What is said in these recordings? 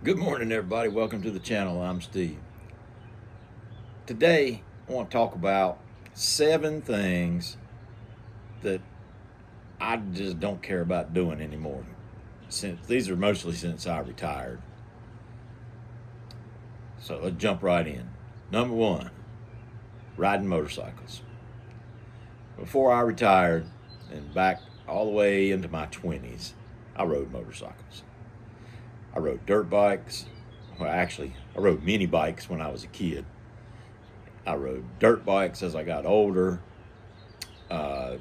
Good morning, everybody. Welcome to the channel. I'm Steve. Today, I want to talk about 7 things that I just don't care about doing anymore. Since these are mostly since I retired. So let's jump right in. Number 1, riding motorcycles. Before I retired and back all the way into my 20s, I rode motorcycles. I rode dirt bikes. Well, actually, I rode mini bikes when I was a kid. I rode dirt bikes as I got older. I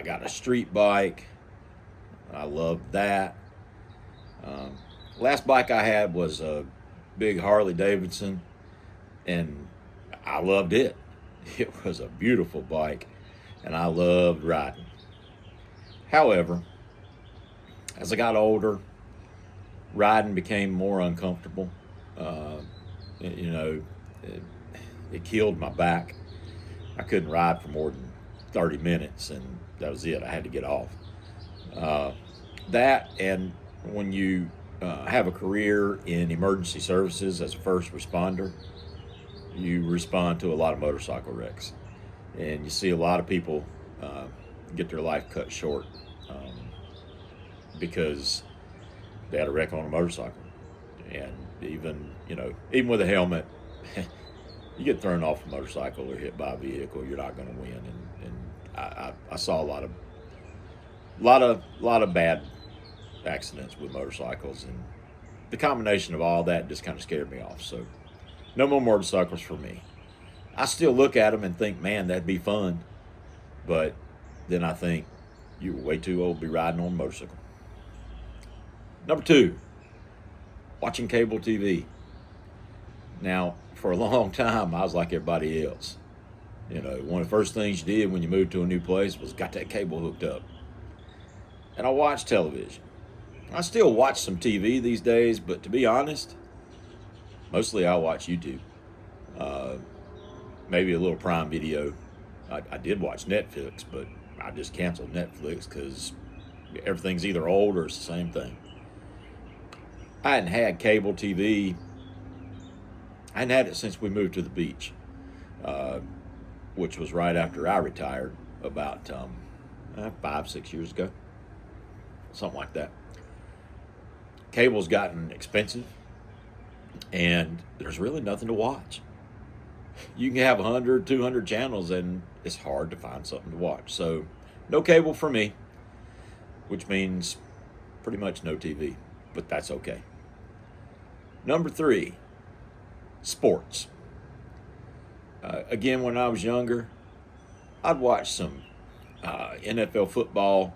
got a street bike. I loved that. Last bike I had was a big Harley Davidson, and I loved it. It was a beautiful bike, and I loved riding. However, as I got older, riding became more uncomfortable. Uh, you know, it killed my back. I couldn't ride for more than 30 minutes, and that was it. I had to get off. Uh, that, and when you have a career in emergency services as a first responder, you respond to a lot of motorcycle wrecks. And you see a lot of people get their life cut short because they had a wreck on a motorcycle. And even with a helmet, you get thrown off a motorcycle or hit by a vehicle, you're not going to win. And I saw a lot of bad accidents with motorcycles, and the combination of all that just kind of scared me off. So no more motorcycles for me. I still look at them and think, man, that'd be fun, but then I think you're way too old to be riding on a motorcycle. Number 2, watching cable TV. Now, for a long time, I was like everybody else. One of the first things you did when you moved to a new place was got that cable hooked up. And I watched television. I still watch some TV these days, but to be honest, mostly I watch YouTube. Maybe a little Prime Video. I did watch Netflix, but I just canceled Netflix because everything's either old or it's the same thing. I hadn't had cable TV. I hadn't had it since we moved to the beach, which was right after I retired, about 5-6 years ago, something like that. Cable's gotten expensive, and there's really nothing to watch. You can have 100, 200 channels, and it's hard to find something to watch. So, no cable for me, which means pretty much no TV, but that's okay. Number 3, sports. Again, when I was younger, I'd watch some NFL football.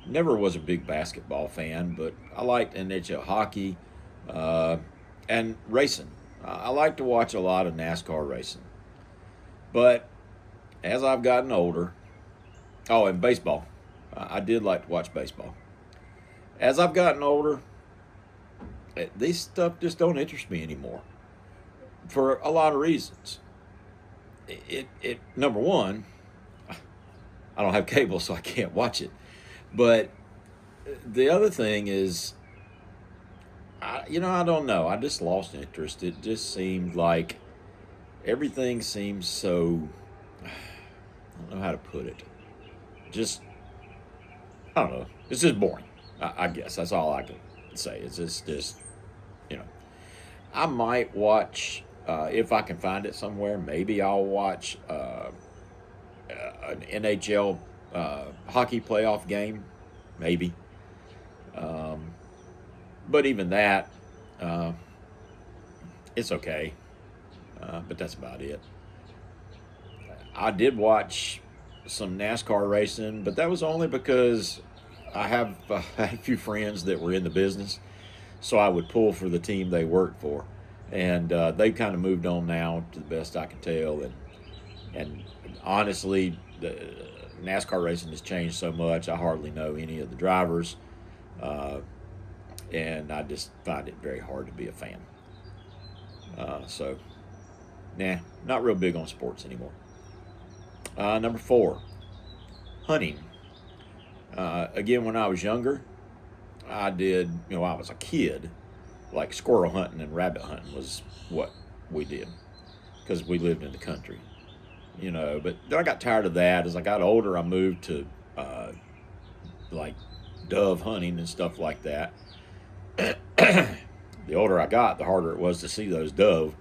Never was a big basketball fan, but I liked NHL hockey and racing. I like to watch a lot of NASCAR racing. But as I've gotten older, and baseball. I did like to watch baseball. As I've gotten older, these stuff just don't interest me anymore for a lot of reasons. Number one, I don't have cable, so I can't watch it. But the other thing is, I don't know. I just lost interest. It just seemed like everything seems so, I don't know how to put it. I don't know. It's just boring. I guess that's all I can say. It's just I might watch, if I can find it somewhere, maybe I'll watch an NHL hockey playoff game, maybe. But even that, it's okay. But that's about it. I did watch some NASCAR racing, but that was only because I have had a few friends that were in the business, so I would pull for the team they worked for, and they've kind of moved on now, to the best I can tell. And honestly, the NASCAR racing has changed so much. I hardly know any of the drivers, and I just find it very hard to be a fan. So, not real big on sports anymore. Number 4, hunting. Again, when I was younger, I did, I was a kid, like squirrel hunting and rabbit hunting was what we did because we lived in the country, But then I got tired of that. As I got older, I moved to like dove hunting and stuff like that. The older I got, the harder it was to see those dove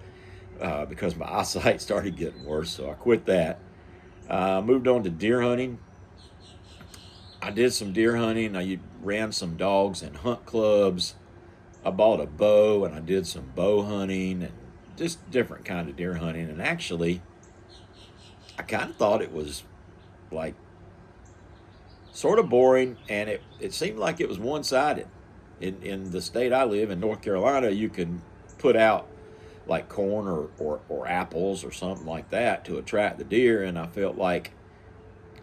because my eyesight started getting worse. So I quit that. Moved on to deer hunting. I did some deer hunting. I ran some dogs in hunt clubs. I bought a bow and I did some bow hunting and just different kind of deer hunting. And actually, I kind of thought it was like sort of boring, and it seemed like it was one-sided. In the state I live in, North Carolina, you can put out like corn or apples or something like that to attract the deer, and I felt like,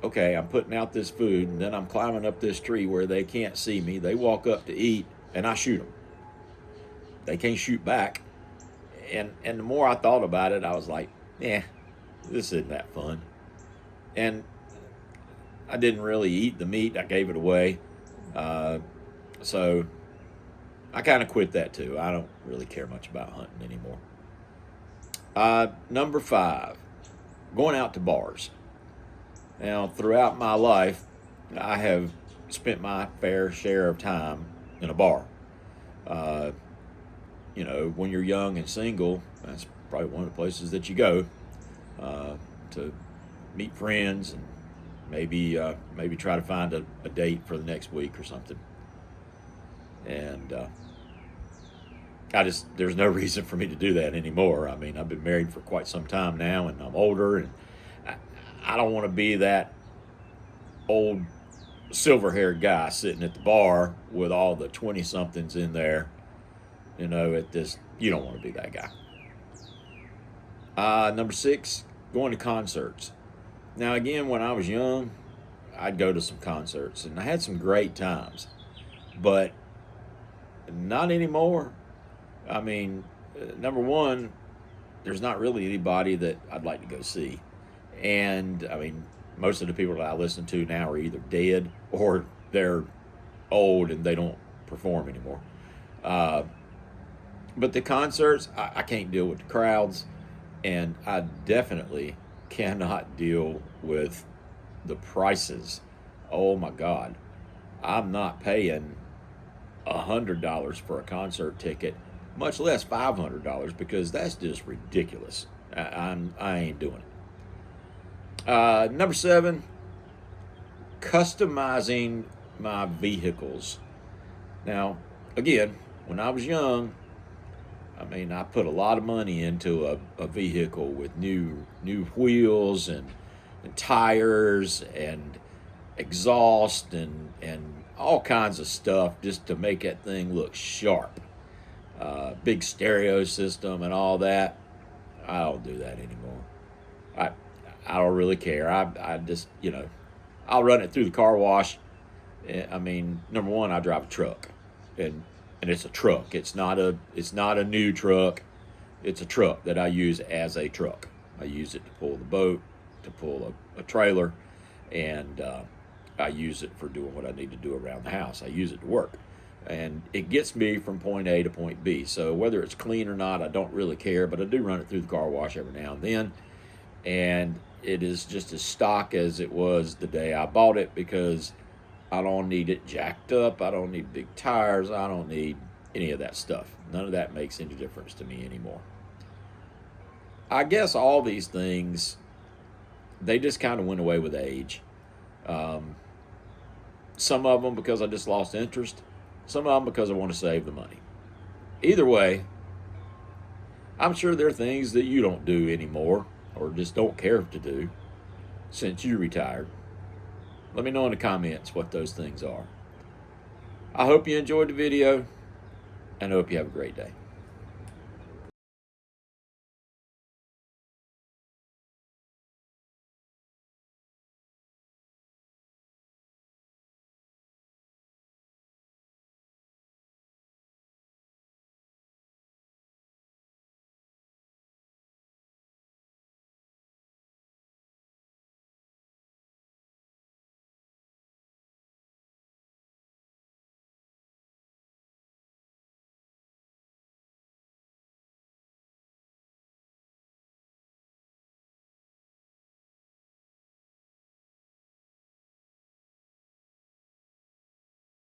okay, I'm putting out this food, and then I'm climbing up this tree where they can't see me. They walk up to eat, and I shoot them. They can't shoot back. And the more I thought about it, I was like, this isn't that fun. And I didn't really eat the meat. I gave it away. So I kind of quit that too. I don't really care much about hunting anymore. Number 5, going out to bars. Now, throughout my life, I have spent my fair share of time in a bar. When you're young and single, that's probably one of the places that you go to meet friends and maybe try to find a date for the next week or something. And there's no reason for me to do that anymore. I mean, I've been married for quite some time now, and I'm older, and I don't want to be that old silver-haired guy sitting at the bar with all the 20-somethings in there. You don't want to be that guy. Number 6, going to concerts. Now, again, when I was young, I'd go to some concerts, and I had some great times. But not anymore. I mean, number 1, there's not really anybody that I'd like to go see. And, I mean, most of the people that I listen to now are either dead or they're old and they don't perform anymore. But the concerts, I can't deal with the crowds, and I definitely cannot deal with the prices. Oh my God. I'm not paying $100 for a concert ticket, much less $500, because that's just ridiculous. I ain't doing it. Number 7, customizing my vehicles. Now, again, when I was young, I mean, I put a lot of money into a vehicle with new wheels and tires and exhaust and all kinds of stuff just to make that thing look sharp. Big stereo system and all that. I don't do that anymore. I don't really care. I just, I'll run it through the car wash. I mean, number 1, I drive a truck, and it's a truck. It's not a new truck. It's a truck that I use as a truck. I use it to pull the boat, to pull a trailer, and I use it for doing what I need to do around the house. I use it to work, and it gets me from point A to point B. So whether it's clean or not, I don't really care, but I do run it through the car wash every now and then, and it is just as stock as it was the day I bought it, because I don't need it jacked up. I don't need big tires. I don't need any of that stuff. None of that makes any difference to me anymore. I guess all these things, they just kind of went away with age. Some of them because I just lost interest. Some of them because I want to save the money. Either way, I'm sure there are things that you don't do anymore or just don't care to do since you retired. Let me know in the comments what those things are. I hope you enjoyed the video, and I hope you have a great day.